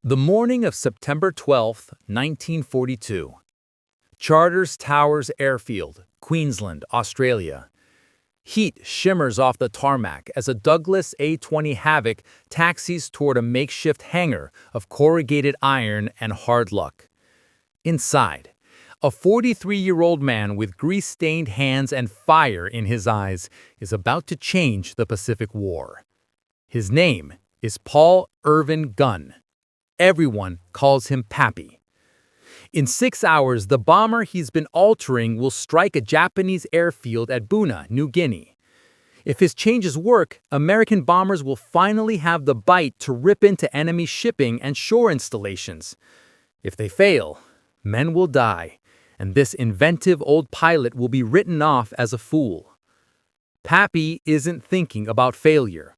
The morning of September 12, 1942. Charters Towers Airfield, Queensland, Australia. Heat shimmers off the tarmac as a Douglas A-20 Havoc taxis toward a makeshift hangar of corrugated iron and hard luck. Inside, a 43-year-old man with grease-stained hands and fire in his eyes is about to change the Pacific War. His name is Paul Irvin Gunn. Everyone calls him Pappy. In 6 hours, the bomber he's been altering will strike a Japanese airfield at Buna, New Guinea. If his changes work, American bombers will finally have the bite to rip into enemy shipping and shore installations. If they fail, men will die, and this inventive old pilot will be written off as a fool. Pappy isn't thinking about failure.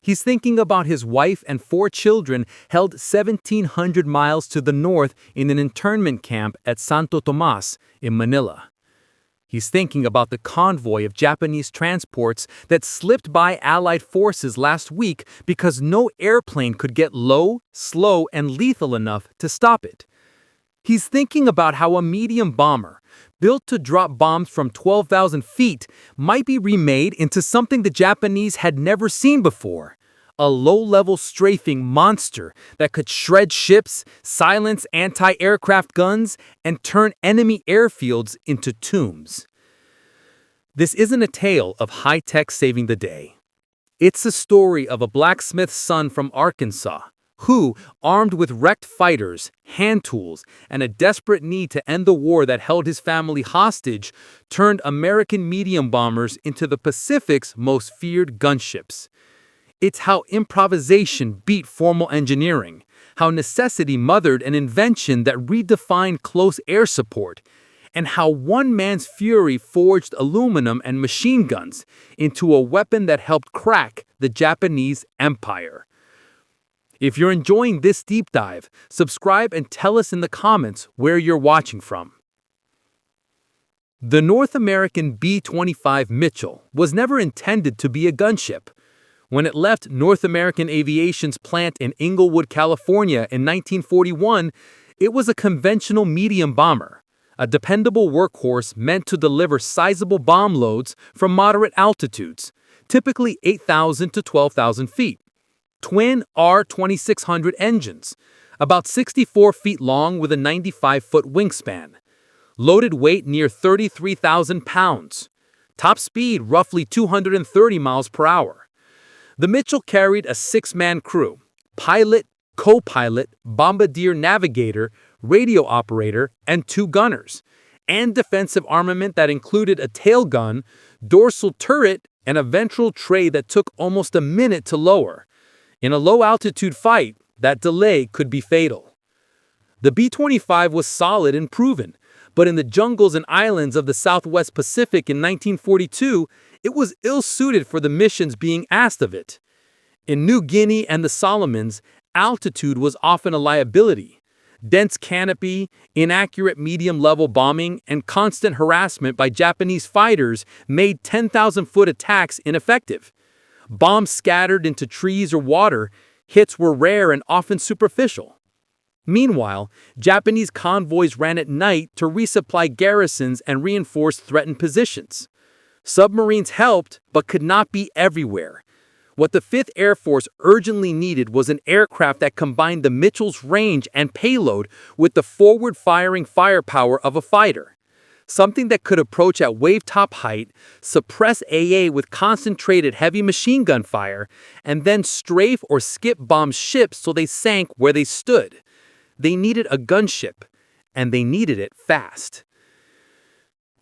He's thinking about his wife and 4 children held 1,700 miles to the north in an internment camp at Santo Tomas in Manila. He's thinking about the convoy of Japanese transports that slipped by Allied forces last week because no airplane could get low, slow, and lethal enough to stop it. He's thinking about how a medium bomber, built to drop bombs from 12,000 feet, might be remade into something the Japanese had never seen before. A low-level strafing monster that could shred ships, silence anti-aircraft guns, and turn enemy airfields into tombs. This isn't a tale of high-tech saving the day. It's a story of a blacksmith's son from Arkansas, who, armed with wrecked fighters, hand tools, and a desperate need to end the war that held his family hostage, turned American medium bombers into the Pacific's most feared gunships. It's how improvisation beat formal engineering, how necessity mothered an invention that redefined close air support, and how one man's fury forged aluminum and machine guns into a weapon that helped crack the Japanese empire. If you're enjoying this deep dive, subscribe and tell us in the comments where you're watching from. The North American B-25 Mitchell was never intended to be a gunship. When it left North American Aviation's plant in Inglewood, California in 1941, it was a conventional medium bomber, a dependable workhorse meant to deliver sizable bomb loads from moderate altitudes, typically 8,000 to 12,000 feet. Twin R2600 engines, about 64 feet long with a 95-foot wingspan. Loaded weight near 33,000 pounds. Top speed roughly 230 miles per hour. The Mitchell carried a 6-man crew: pilot, co-pilot, bombardier navigator, radio operator, and 2 gunners, and defensive armament that included a tail gun, dorsal turret, and a ventral tray that took almost a minute to lower. In a low-altitude fight, that delay could be fatal. The B-25 was solid and proven, but in the jungles and islands of the Southwest Pacific in 1942, it was ill-suited for the missions being asked of it. In New Guinea and the Solomons, altitude was often a liability. Dense canopy, inaccurate medium-level bombing, and constant harassment by Japanese fighters made 10,000-foot attacks ineffective. Bombs scattered into trees or water, hits were rare and often superficial. Meanwhile, Japanese convoys ran at night to resupply garrisons and reinforce threatened positions. Submarines helped, but could not be everywhere. What the 5th Air Force urgently needed was an aircraft that combined the Mitchell's range and payload with the forward-firing firepower of a fighter. Something that could approach at wave-top height, suppress AA with concentrated heavy machine gun fire, and then strafe or skip bomb ships so they sank where they stood. They needed a gunship, and they needed it fast.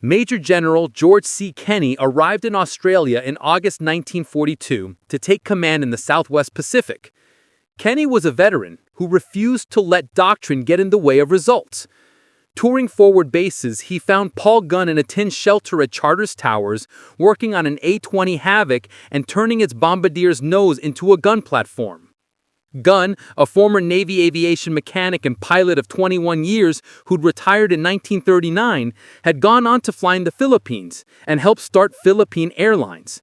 Major General George C. Kenney arrived in Australia in August 1942 to take command in the Southwest Pacific. Kenney was a veteran who refused to let doctrine get in the way of results. Touring forward bases, he found Paul Gunn in a tin shelter at Charters Towers, working on an A-20 Havoc and turning its bombardier's nose into a gun platform. Gunn, a former Navy aviation mechanic and pilot of 21 years who'd retired in 1939, had gone on to fly in the Philippines and helped start Philippine Airlines.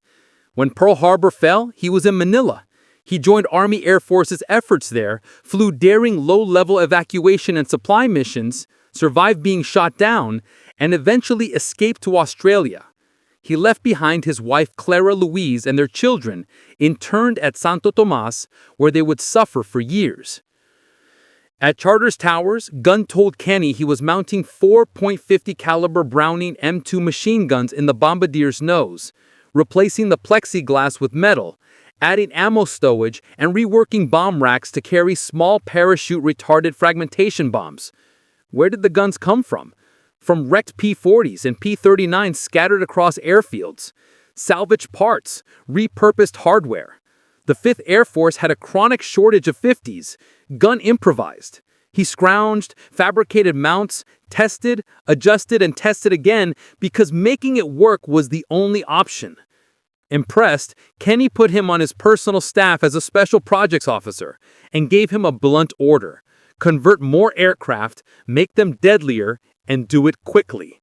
When Pearl Harbor fell, he was in Manila. He joined Army Air Force's efforts there, flew daring low-level evacuation and supply missions, survived being shot down, and eventually escaped to Australia. He left behind his wife Clara Louise and their children, interned at Santo Tomas, where they would suffer for years. At Charters Towers, Gunn told Kenny he was mounting 4.50 caliber Browning M2 machine guns in the bombardier's nose, replacing the plexiglass with metal, adding ammo stowage, and reworking bomb racks to carry small parachute-retarded fragmentation bombs. Where did the guns come from? From wrecked P-40s and P-39s scattered across airfields, salvaged parts, repurposed hardware. The 5th Air Force had a chronic shortage of 50s. Gunn improvised. He scrounged, fabricated mounts, tested, adjusted, and tested again because making it work was the only option. Impressed, Kenny put him on his personal staff as a special projects officer and gave him a blunt order: convert more aircraft, make them deadlier, and do it quickly.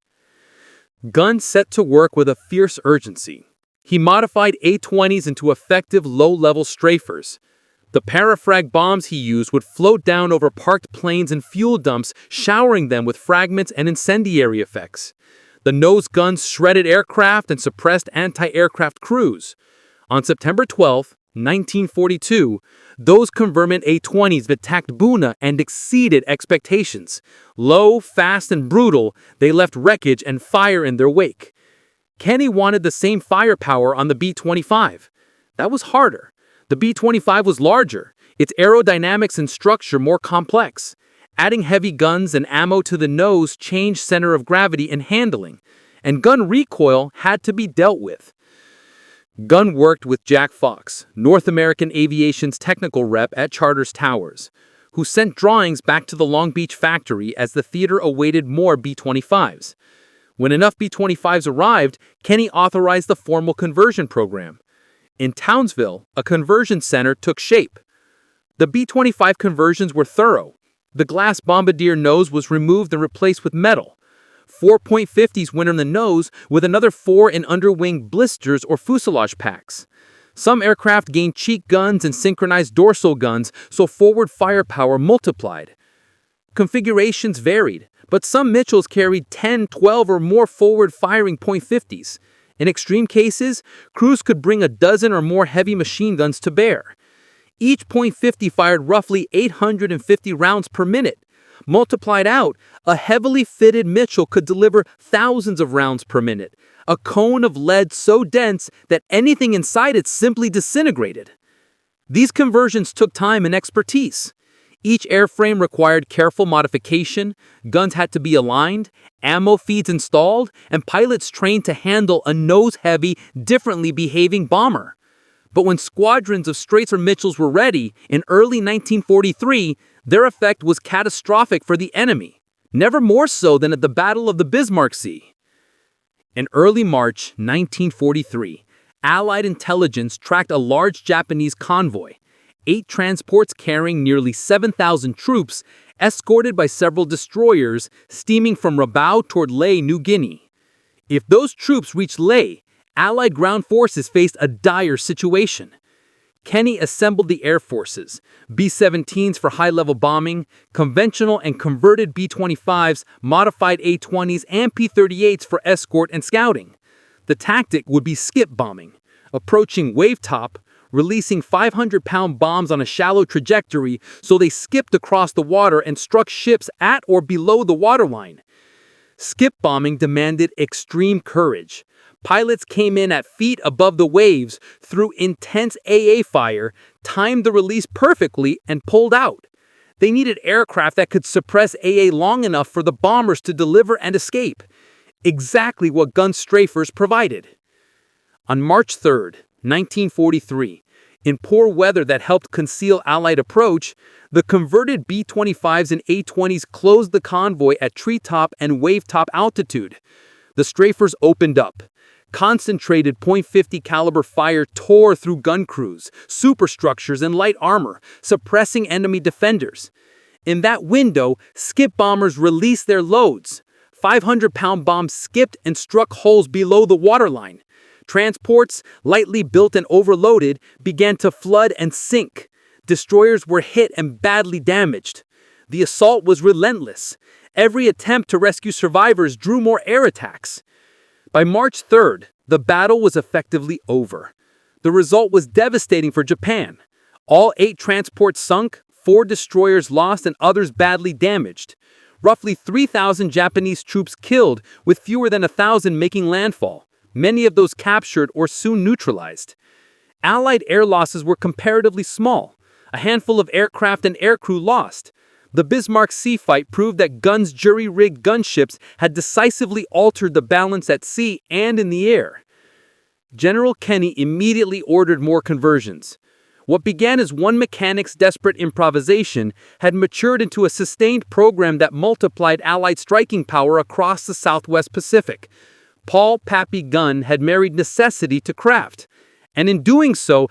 Gunn set to work with a fierce urgency. He modified A-20s into effective low-level strafers. The parafrag bombs he used would float down over parked planes and fuel dumps, showering them with fragments and incendiary effects. The nose guns shredded aircraft and suppressed anti-aircraft crews. On September 12, 1942, those converted A-20s attacked Buna and exceeded expectations. Low, fast, and brutal, they left wreckage and fire in their wake. Kenny wanted the same firepower on the B-25. That was harder. The B-25 was larger, its aerodynamics and structure more complex. Adding heavy guns and ammo to the nose changed center of gravity and handling, and gun recoil had to be dealt with. Gunn worked with Jack Fox, North American Aviation's technical rep at Charters Towers, who sent drawings back to the Long Beach factory as the theater awaited more B-25s. When enough B-25s arrived, Kenny authorized the formal conversion program. In Townsville, a conversion center took shape. The B-25 conversions were thorough. The glass bombardier nose was removed and replaced with metal. 4.50s went on the nose, with another 4 in underwing blisters or fuselage packs. Some aircraft gained cheek guns and synchronized dorsal guns, so forward firepower multiplied. Configurations varied, but some Mitchells carried 10, 12, or more forward-firing .50s. In extreme cases, crews could bring a dozen or more heavy machine guns to bear. Each .50 fired roughly 850 rounds per minute. Multiplied out, a heavily fitted Mitchell could deliver thousands of rounds per minute, a cone of lead so dense that anything inside it simply disintegrated. These conversions took time and expertise. Each airframe required careful modification, guns had to be aligned, ammo feeds installed, and pilots trained to handle a nose-heavy, differently behaving bomber. But when squadrons of Straits or Mitchells were ready, in early 1943, their effect was catastrophic for the enemy, never more so than at the Battle of the Bismar Sea. In early March 1943, Allied intelligence tracked a large Japanese convoy, 8 transports carrying nearly 7,000 troops, escorted by several destroyers, steaming from Rabaul toward Lae, New Guinea. If those troops reached Lae, Allied ground forces faced a dire situation. Kenny assembled the air forces, B-17s for high-level bombing, conventional and converted B-25s, modified A-20s, and P-38s for escort and scouting. The tactic would be skip bombing, approaching wave top, releasing 500-pound bombs on a shallow trajectory so they skipped across the water and struck ships at or below the waterline. Skip bombing demanded extreme courage. Pilots came in at feet above the waves, threw intense AA fire, timed the release perfectly, and pulled out. They needed aircraft that could suppress AA long enough for the bombers to deliver and escape. Exactly what gun strafers provided. On March 3, 1943, in poor weather that helped conceal Allied approach, the converted B-25s and A-20s closed the convoy at treetop and wavetop altitude. The strafers opened up. Concentrated .50 caliber fire tore through gun crews, superstructures, and light armor, suppressing enemy defenders. In that window, skip bombers released their loads. 500-pound bombs skipped and struck holes below the waterline. Transports, lightly built and overloaded, began to flood and sink. Destroyers were hit and badly damaged. The assault was relentless. Every attempt to rescue survivors drew more air attacks. By March 3rd, the battle was effectively over. The result was devastating for Japan. All 8 transports sunk, 4 destroyers lost, and others badly damaged. Roughly 3,000 Japanese troops killed, with fewer than 1,000 making landfall, many of those captured or soon neutralized. Allied air losses were comparatively small. A handful of aircraft and aircrew lost. The Bismar Sea fight proved that Gunn's jury-rigged gunships had decisively altered the balance at sea and in the air. General Kenny immediately ordered more conversions. What began as one mechanic's desperate improvisation had matured into a sustained program that multiplied Allied striking power across the Southwest Pacific. Pappy Gunn had married necessity to craft, and in doing so,